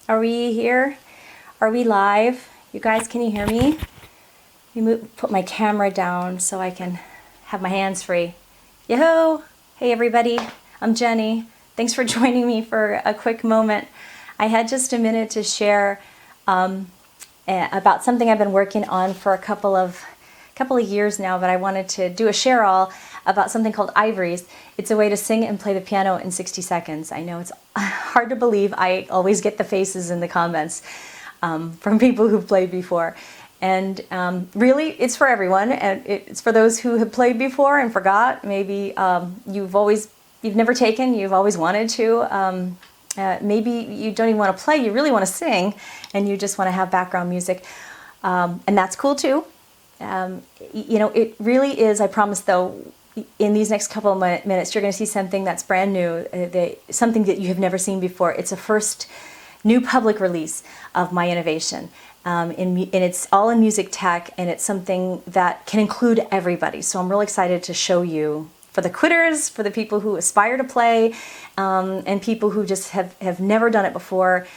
Are we here? Are we live? You guys, can you hear me? Let me put my camera down so I can have my hands free. Yo-ho! Hey everybody, I'm Jenny. Thanks for joining me for a quick moment. I had just a minute to share about something I've been working on for a couple of years now, but I wanted to do a share all about something called IVOREEZ. It's a way to sing and play the piano in 60 seconds. I know it's hard to believe. I always get the faces in the comments from people who've played before. And really, it's for everyone. And it's for those who have played before and forgot. Maybe you've never taken, you've always wanted to. Maybe you don't even want to play, you really want to sing, and you just want to have background music. And that's cool too. It really is, I promise though, in these next couple of minutes, you're going to see something that's brand new, something that you have never seen before. It's a first new public release of my innovation. And it's all in music tech, and it's something that can include everybody. So I'm really excited to show you, for the quitters, for the people who aspire to play, and people who just have never done it before.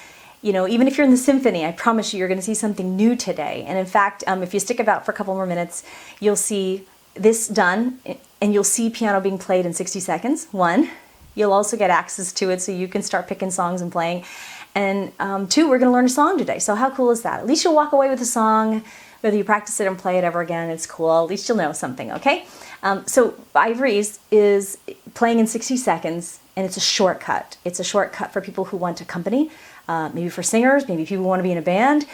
You know, even if you're in the symphony, I promise you're going to see something new today. And in fact, if you stick about for a couple more minutes, you'll see this done, and you'll see piano being played in 60 seconds. One, you'll also get access to it so you can start picking songs and playing. And two, we're going to learn a song today. So how cool is that? At least you'll walk away with a song, whether you practice it and play it ever again, it's cool. At least you'll know something, okay? So IVOREEZ is playing in 60 seconds, and it's a shortcut. It's a shortcut for people who want to accompany, maybe for singers, maybe people who want to be in a band.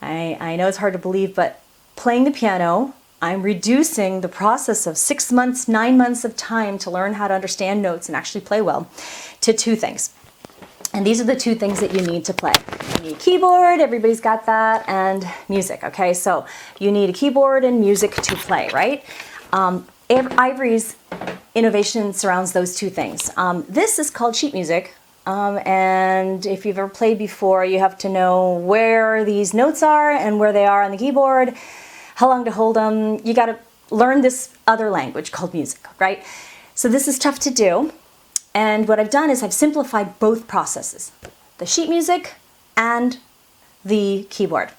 I know it's hard to believe, but playing the piano, I'm reducing the process of 6 months, 9 months of time to learn how to understand notes and actually play well to two things. And these are the two things that you need to play. You need a keyboard, everybody's got that, and music, okay? So you need a keyboard and music to play, right? IVOREEZ innovation surrounds those two things. This is called sheet music, and if you've ever played before, you have to know where these notes are and where they are on the keyboard, how long to hold them. You got to learn this other language called music, right? So this is tough to do. And what I've done is I've simplified both processes, the sheet music and the keyboard.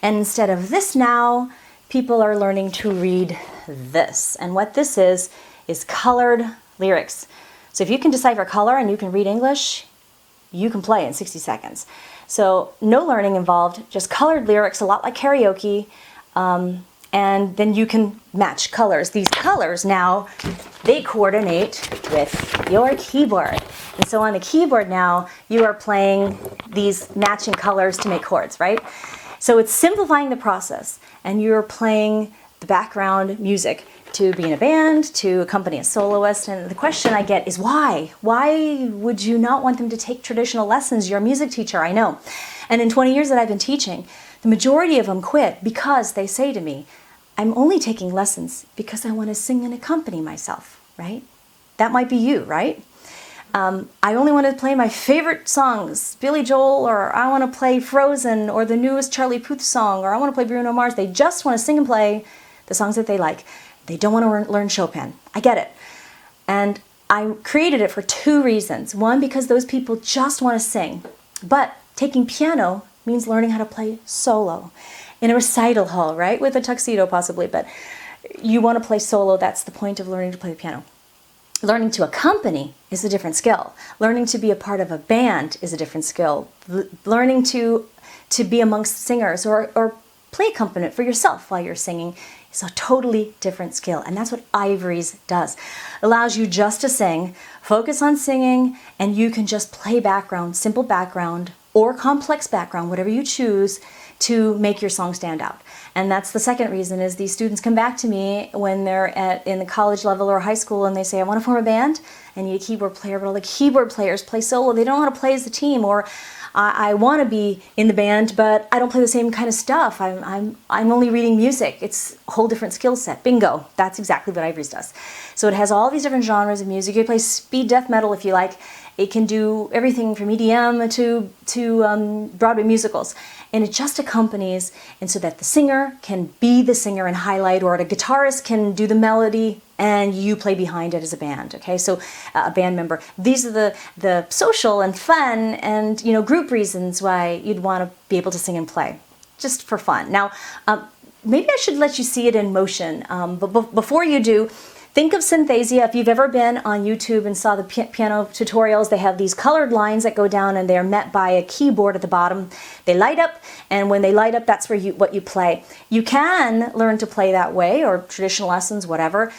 And instead of this now, people are learning to read this. And what this is colored lyrics. So if you can decipher color and you can read English, you can play in 60 seconds. So no learning involved, just colored lyrics, a lot like karaoke. And then you can match colors. These colors now, they coordinate with your keyboard. And so on the keyboard now, you are playing these matching colors to make chords, right? So it's simplifying the process, and you're playing the background music to be in a band, to accompany a soloist. And the question I get is why? Why would you not want them to take traditional lessons? You're a music teacher, I know. And in 20 years that I've been teaching, the majority of them quit because they say to me, I'm only taking lessons because I want to sing and accompany myself, right? That might be you, right? I only want to play my favorite songs, Billy Joel, or I want to play Frozen, or the newest Charlie Puth song, or I want to play Bruno Mars. They just want to sing and play the songs that they like. They don't want to learn Chopin. I get it. And I created it for two reasons. One, because those people just want to sing. But taking piano means learning how to play solo in a recital hall, right? With a tuxedo possibly, but you want to play solo. That's the point of learning to play the piano. Learning to accompany is a different skill. Learning to be a part of a band is a different skill. Learning to be amongst singers or play accompaniment for yourself while you're singing is a totally different skill. And that's what IVOREEZ does. Allows you just to sing, focus on singing, and you can just play background, simple background, or complex background, whatever you choose, to make your song stand out. And that's the second reason, is these students come back to me when they're in the college level or high school, and they say, I want to form a band, and you need a keyboard player, but all the keyboard players play solo. They don't know how to play as a team, or I want to be in the band, but I don't play the same kind of stuff. I'm only reading music. It's a whole different skill set. Bingo. That's exactly what IVOREEZ does. So it has all these different genres of music. You can play speed death metal if you like. It can do everything from EDM to Broadway musicals. And it just accompanies, and so that the singer can be the singer and highlight, or the guitarist can do the melody and you play behind it as a band. Okay, so a band member. These are the social and fun and, you know, group reasons why you'd want to be able to sing and play, just for fun. Now, maybe I should let you see it in motion, but before you do, think of Synthesia. If you've ever been on YouTube and saw the piano tutorials, they have these colored lines that go down and they're met by a keyboard at the bottom. They light up, and when they light up, that's where what you play. You can learn to play that way, or traditional lessons, whatever.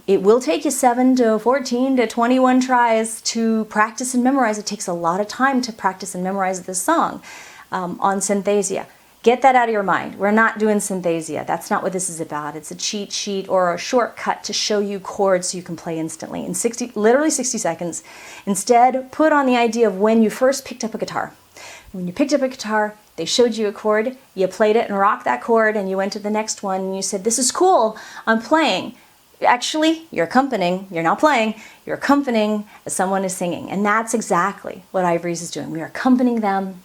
It will take you 7 to 14 to 21 tries to practice and memorize. It takes a lot of time to practice and memorize this song on Synthesia. Get that out of your mind. We're not doing Synthesia. That's not what this is about. It's a cheat sheet or a shortcut to show you chords so you can play instantly in literally 60 seconds. Instead, put on the idea of when you first picked up a guitar. When you picked up a guitar, they showed you a chord, you played it and rocked that chord, and you went to the next one and you said, this is cool, I'm playing. Actually, you're accompanying, you're not playing, you're accompanying as someone is singing. And that's exactly what IVOREEZ is doing. We are accompanying them.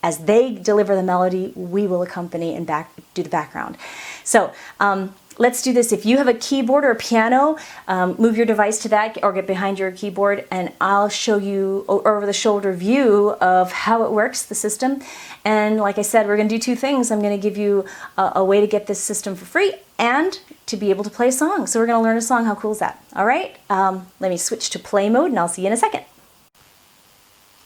As they deliver the melody, we will accompany and do the background. So let's do this. If you have a keyboard or a piano, move your device to that or get behind your keyboard, and I'll show you over-the-shoulder view of how it works, the system. And like I said, we're going to do two things. I'm going to give you a way to get this system for free and to be able to play a song. So we're going to learn a song. How cool is that? All right, let me switch to play mode, and I'll see you in a second.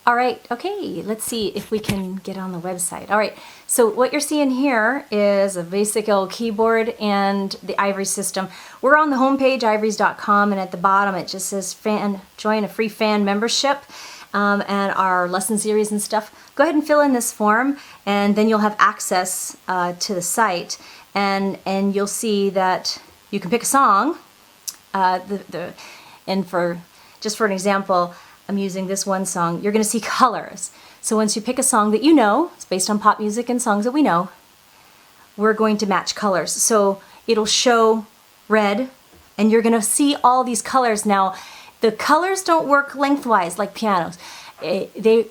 All right, okay, let's see if we can get on the website. All right, so what you're seeing here is a basic old keyboard and the IVOREEZ system. We're on the homepage, ivoreez.com, and at the bottom it just says join a free fan membership and our lesson series and stuff. Go ahead and fill in this form, and then you'll have access to the site, and you'll see that you can pick a song. And just for an example, I'm using this one song. You're going to see colors. So once you pick a song that you know, it's based on pop music and songs that we know, we're going to match colors. So it'll show red, and you're going to see all these colors. Now, the colors don't work lengthwise like pianos. They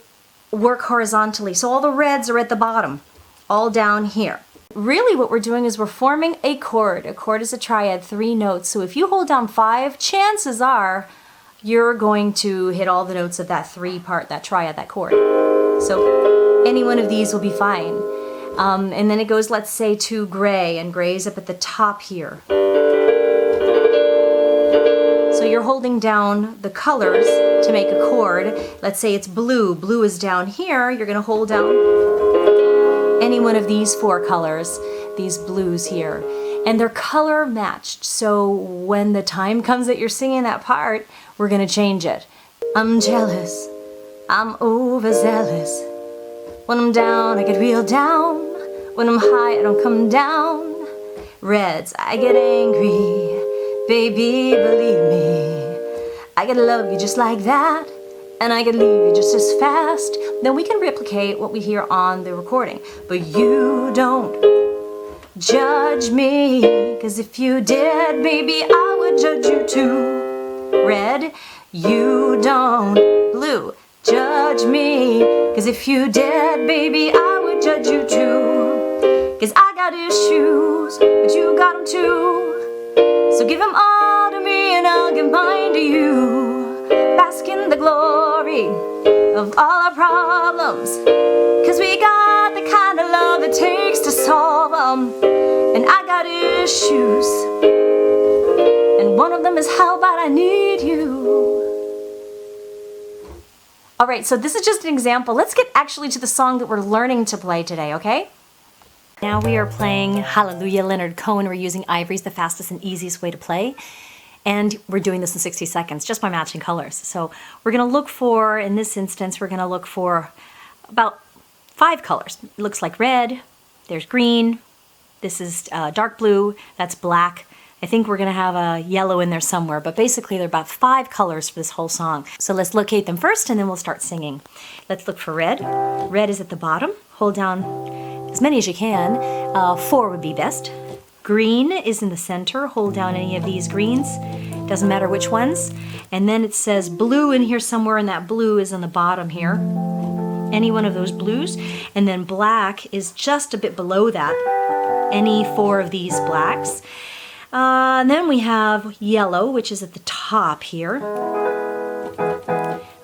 work horizontally. So all the reds are at the bottom, all down here. Really what we're doing is we're forming a chord. A chord is a triad, 3 notes. So if you hold down 5, chances are you're going to hit all the notes of that 3 part, that triad, that chord. So any one of these will be fine. And then it goes, let's say, to gray, and gray's up at the top here. So you're holding down the colors to make a chord. Let's say it's blue. Blue is down here. You're going to hold down any one of these 4 colors, these blues here. And they're color matched, so when the time comes that you're singing that part, we're gonna change it. I'm jealous, I'm overzealous. When I'm down, I get real down. When I'm high, I don't come down. Reds, I get angry. Baby, believe me, I could love you just like that, and I could leave you just as fast. Then we can replicate what we hear on the recording. But you don't judge me, 'cause if you did, baby, I would judge you too. Red, you don't. Blue, judge me, 'cause if you did, baby, I would judge you too. 'Cause I got issues, but you got them too. So give them all to me and I'll give mine to you. Bask in the glory of all our problems, 'cause we got the kind of love it takes to solve them. And I got issues, and one of them is how bad I need you. All right, so this is just an example. Let's get actually to the song that we're learning to play today, okay? Now we are playing Hallelujah, Leonard Cohen. We're using IVOREEZ, the fastest and easiest way to play. And we're doing this in 60 seconds, just by matching colors. So we're gonna look for, in this instance, we're gonna look for about 5 colors. It looks like red, there's green, this is dark blue, that's black. I think we're gonna have a yellow in there somewhere, but basically there are about 5 colors for this whole song. So let's locate them first and then we'll start singing. Let's look for red. Red is at the bottom. Hold down as many as you can. 4 would be best. Green is in the center. Hold down any of these greens. Doesn't matter which ones. And then it says blue in here somewhere, and that blue is on the bottom here. Any one of those blues. And then black is just a bit below that. Any 4 of these blacks. And then we have yellow, which is at the top here.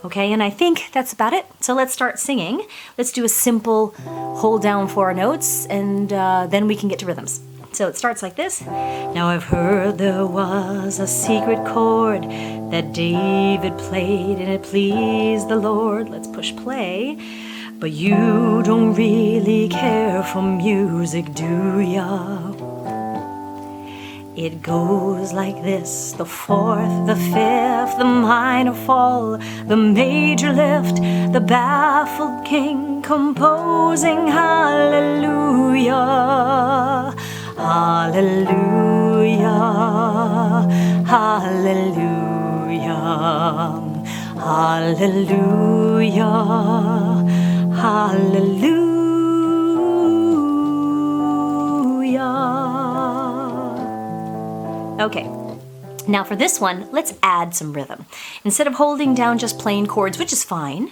Okay, and I think that's about it. So let's start singing. Let's do a simple hold down 4 notes, and then we can get to rhythms. So it starts like this. Now I've heard there was a secret chord that David played and it pleased the Lord. Let's push play. But you don't really care for music, do ya? It goes like this: the 4th, the 5th, the minor fall, the major lift, the baffled king composing hallelujah, hallelujah, hallelujah, hallelujah, hallelujah. Okay, now for this one, let's add some rhythm. Instead of holding down just plain chords, which is fine,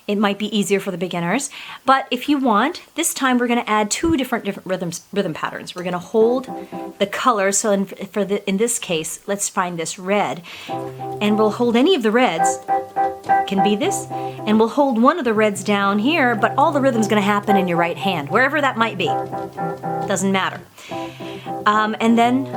it might be easier for the beginners, but if you want, this time we're going to add 2 different rhythm patterns. We're going to hold the color, so in this case, let's find this red, and we'll hold any of the reds, can be this, and we'll hold one of the reds down here, but all the rhythm's going to happen in your right hand, wherever that might be. Doesn't matter. And then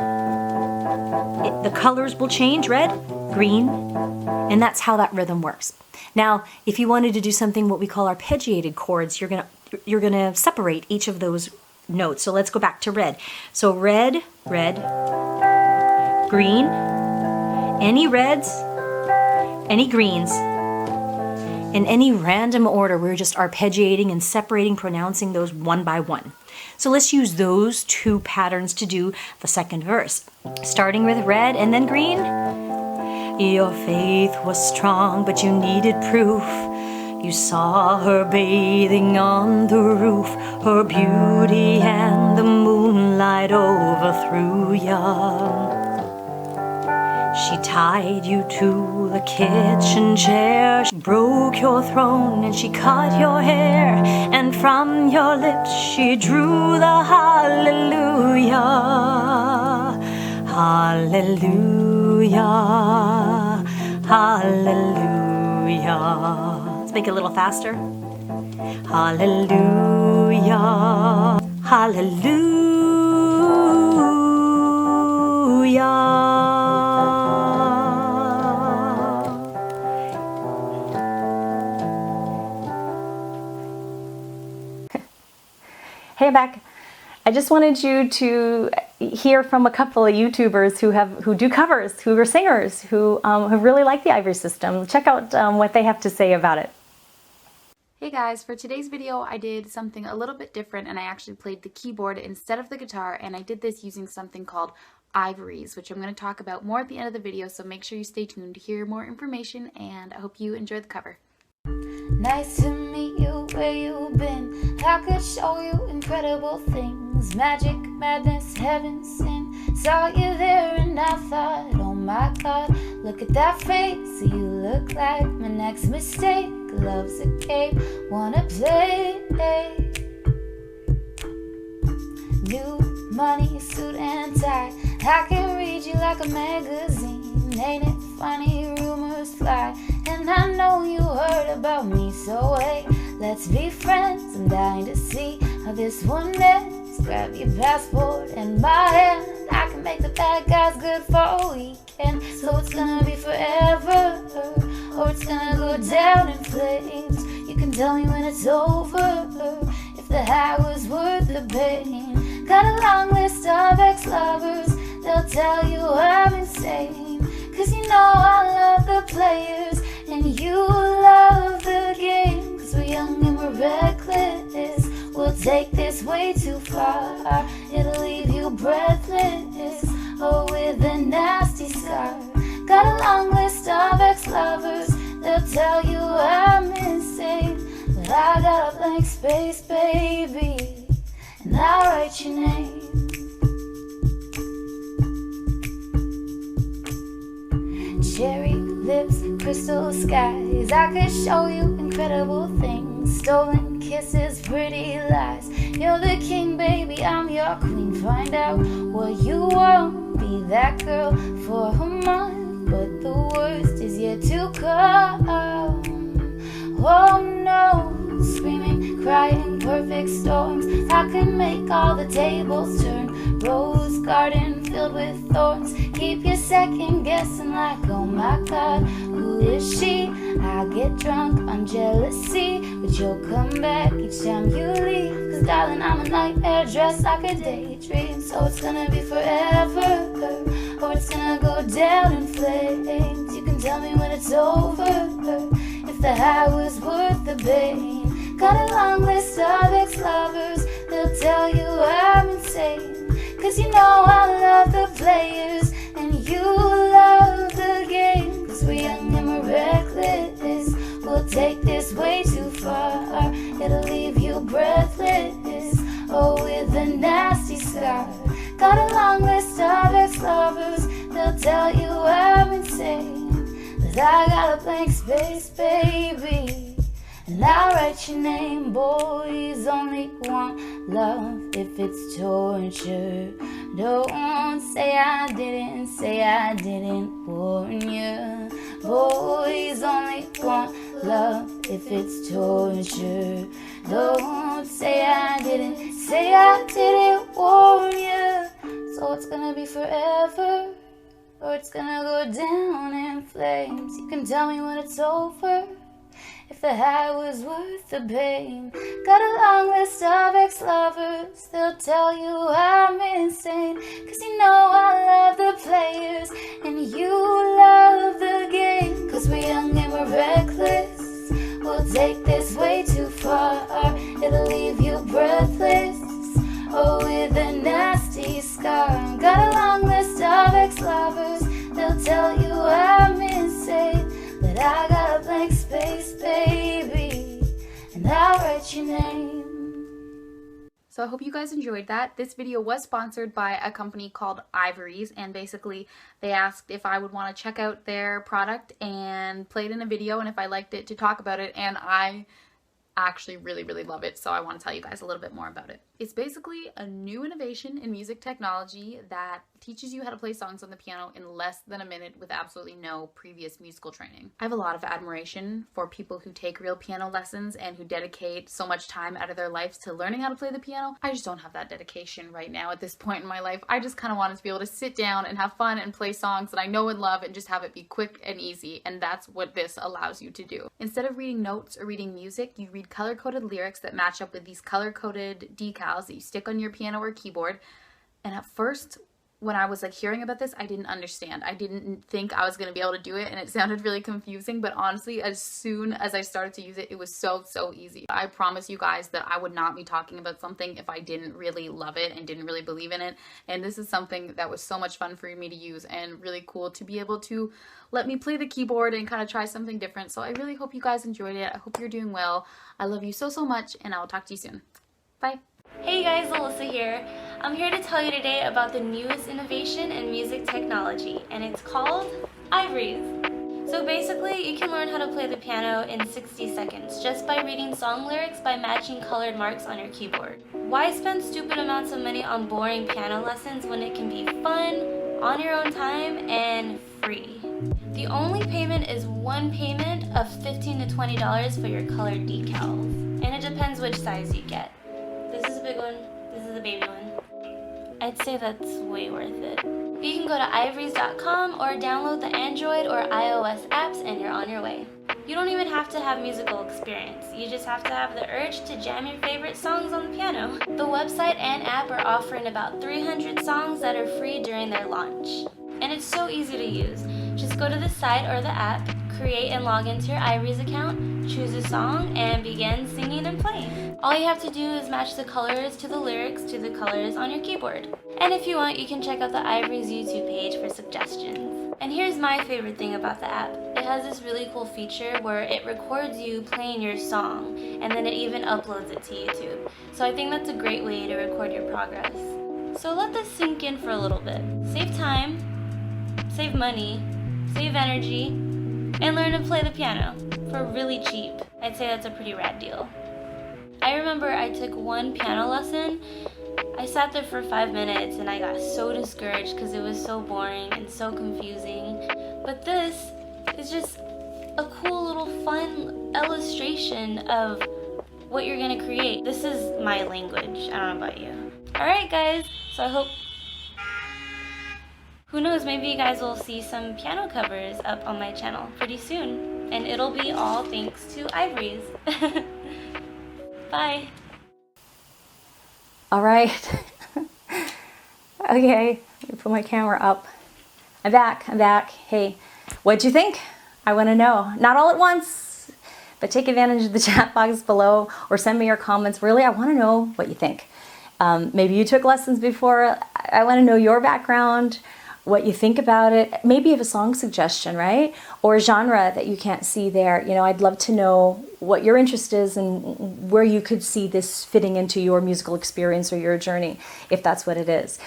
the colors will change, red, green, and that's how that rhythm works. Now, if you wanted to do something what we call arpeggiated chords, you're gonna separate each of those notes. So let's go back to red. So red, red, green, any reds, any greens, in any random order. We're just arpeggiating and separating, pronouncing those one by one. So let's use those 2 patterns to do the second verse. Starting with red and then green. Your faith was strong, but you needed proof. You saw her bathing on the roof. Her beauty and the moonlight overthrew ya. She tied you to the kitchen chair. She broke your throne and she cut your hair. And from your lips she drew the hallelujah. Hallelujah. Hallelujah. Let's make it a little faster. Hallelujah. Hallelujah. Hey, I'm back. I just wanted you to hear from a couple of YouTubers who do covers, who are singers, who really like the IVOREEZ system. Check out what they have to say about it. Hey guys, for today's video I did something a little bit different, and I actually played the keyboard instead of the guitar, and I did this using something called IVOREEZ, which I'm going to talk about more at the end of the video, so make sure you stay tuned to hear more information, and I hope you enjoy the cover. Nice to meet you, where you been? I could show you incredible things. Magic, madness, heaven, sin. Saw you there and I thought, oh my God, look at that face. You look like my next mistake. Love's a game, wanna play. New money, suit and tie. I can read you like a magazine. Ain't it funny, rumors fly. And I know you heard about me, so hey, let's be friends. I'm dying to see how this one ends. Grab your passport and my hand. I can make the bad guys good for a weekend. So it's gonna be forever, or it's gonna go down in flames. You can tell me when it's over, if the high was worth the pain. Got a long list of ex-lovers, they'll tell you I'm insane. Cause you know I love the players, and you love the game. Cause we're young and we're reckless. We'll take this way too far. It'll leave you breathless, or with a nasty scar. Got a long list of ex-lovers, they'll tell you I'm insane. But I got a blank space, baby, and I'll write your name. Cherry lips, crystal skies. I could show you incredible things. Stolen kisses, pretty lies. You're the king, baby, I'm your queen. Find out what you want, be that girl for a month, but the worst is yet to come. Oh no, screaming, crying, perfect storms. I can make all the tables turn. Rose garden filled with thorns. Keep you second guessing like, oh my God, who is she? I get drunk on jealousy, but you'll come back each time you leave. Cause darling, I'm a nightmare dressed like a daydream. So it's gonna be forever, or it's gonna go down in flames. You can tell me when it's over, if the high was worth the pain. Got a long list of ex-lovers, they'll tell you I'm insane. Cause you know I love the players, and you love the game. Cause we're young and we're reckless, we'll take this way too far. It'll leave you breathless, oh with a nasty scar. Got a long list of ex-lovers, they'll tell you I'm insane. But I got a blank space, baby, and I'll write your name. Boys only want love if it's torture. Don't say I didn't warn you. Boys only want love if it's torture. Don't say I didn't warn you. So it's gonna be forever, or it's gonna go down in flames. You can tell me when it's over, if the high was worth the pain. Got a long list of ex-lovers, they'll tell you I'm insane. Cause you know I love the players, and you love the game. Cause we're young and we're reckless, we'll take this way too far. It'll leave you breathless, oh with a nasty scar. Got a long list of ex-lovers, they'll tell you I'm insane. But I got a blank space, baby, and I'll write your name. So I hope you guys enjoyed that. This video was sponsored by a company called IVOREEZ, and basically they asked if I would want to check out their product and play it in a video, and if I liked it, to talk about it, and I actually really love it, so I want to tell you guys a little bit more about it. It's basically a new innovation in music technology that teaches you how to play songs on the piano in less than a minute with absolutely no previous musical training. I have a lot of admiration for people who take real piano lessons and who dedicate so much time out of their lives to learning how to play the piano. I just don't have that dedication right now at this point in my life. I just kind of wanted to be able to sit down and have fun and play songs that I know and love and just have it be quick and easy, and that's what this allows you to do. Instead of reading notes or reading music, you read color-coded lyrics that match up with these color-coded decals that you stick on your piano or keyboard. And at first, when I was hearing about this, I didn't understand. I didn't think I was going to be able to do it, and it sounded really confusing, but honestly, as soon as I started to use it, it was so easy. I promise you guys that I would not be talking about something if I didn't really love it and didn't really believe in it, and this is something that was so much fun for me to use and really cool to be able to let me play the keyboard and kind of try something different. So I really hope you guys enjoyed it. I hope you're doing well. I love you so much, and I will talk to you soon. Bye. Hey guys, Alyssa here. I'm here to tell you today about the newest innovation in music technology, and it's called IVOREEZ. So basically, you can learn how to play the piano in 60 seconds just by reading song lyrics by matching colored marks on your keyboard. Why spend stupid amounts of money on boring piano lessons when it can be fun, on your own time, and free? The only payment is one payment of $15 to $20 for your colored decals, and it depends which size you get. This is a big one, this is a baby one. I'd say that's way worth it. You can go to ivoreez.com or download the Android or iOS apps and you're on your way. You don't even have to have musical experience. You just have to have the urge to jam your favorite songs on the piano. The website and app are offering about 300 songs that are free during their launch. And it's so easy to use. Just go to the site or the app, create and log into your IVOREEZ account, choose a song, and begin singing and playing. All you have to do is match the colors to the lyrics to the colors on your keyboard. And if you want, you can check out the IVOREEZ YouTube page for suggestions. And here's my favorite thing about the app. It has this really cool feature where it records you playing your song, and then it even uploads it to YouTube. So I think that's a great way to record your progress. So let this sink in for a little bit. Save time, save money, save energy, and learn to play the piano for really cheap. I'd say that's a pretty rad deal. I remember I took one piano lesson I sat there for 5 minutes and I got so discouraged because it was so boring and so confusing. But this is just a cool little fun illustration of what you're gonna create. This is my language. I don't know about you. Alright guys, so I hope, who knows, maybe you guys will see some piano covers up on my channel pretty soon. And it'll be all thanks to IVOREEZ. Bye. All right. Okay, let me put my camera up. I'm back. Hey, what'd you think? I want to know. Not all at once, but take advantage of the chat box below or send me your comments. Really, I want to know what you think. Maybe you took lessons before. I want to know your background, what you think about it. Maybe you have a song suggestion, right? Or a genre that you can't see there. You know, I'd love to know what your interest is and where you could see this fitting into your musical experience or your journey, if that's what it is.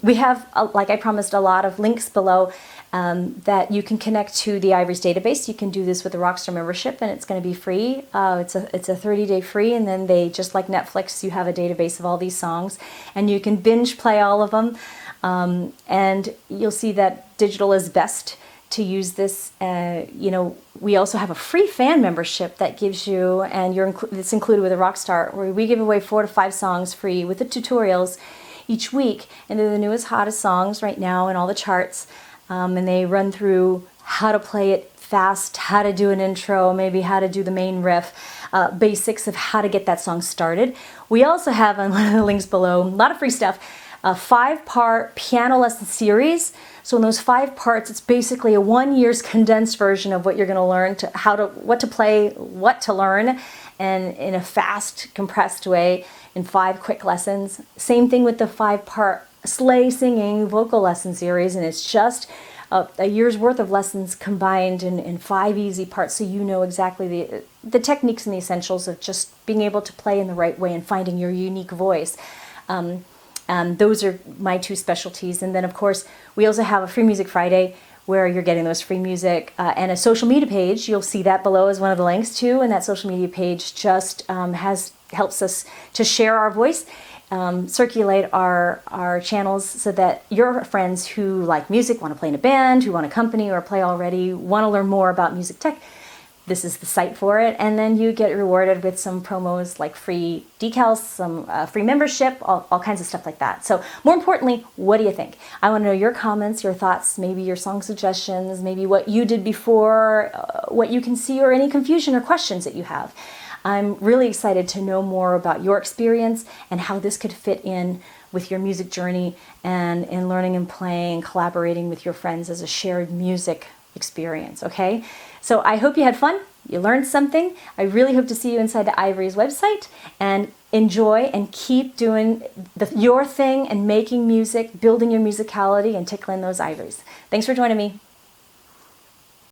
We have, like I promised, a lot of links below that you can connect to the IVOREEZ database. You can do this with the Rockstar membership, and it's going to be free. It's a 30-day free, and then they, just like Netflix, you have a database of all these songs, and you can binge play all of them. And you'll see that digital is best to use this. You know, we also have a free fan membership that gives you, and it's included with a Rockstar, where we give away 4 to 5 songs free with the tutorials each week, and they're the newest, hottest songs right now in all the charts. And they run through how to play it fast, how to do an intro, maybe how to do the main riff, basics of how to get that song started. We also have, on one of the links below, a lot of free stuff, a 5-part piano lesson series. So in those 5 parts, it's basically a 1 year's condensed version of what you're going to learn, what to play, what to learn, and in a fast, compressed way in 5 quick lessons. Same thing with the 5-part sleigh singing vocal lesson series, and it's just a year's worth of lessons combined in 5 easy parts, so you know exactly the techniques and the essentials of just being able to play in the right way and finding your unique voice. Those are my 2 specialties. And then, of course, we also have a Free Music Friday where you're getting those free music and a social media page. You'll see that below as one of the links too, and that social media page just helps us to share our voice, circulate our channels, so that your friends who like music, want to play in a band, who want to accompany or play already, want to learn more about music tech, this is the site for it. And then you get rewarded with some promos like free decals, some free membership, all kinds of stuff like that. So more importantly, what do you think? I want to know your comments, your thoughts, maybe your song suggestions, maybe what you did before, what you can see, or any confusion or questions that you have. I'm really excited to know more about your experience and how this could fit in with your music journey and in learning and playing, collaborating with your friends as a shared music experience, okay? So I hope you had fun, you learned something. I really hope to see you inside the IVOREEZ website, and enjoy and keep doing your thing and making music, building your musicality and tickling those ivories. Thanks for joining me.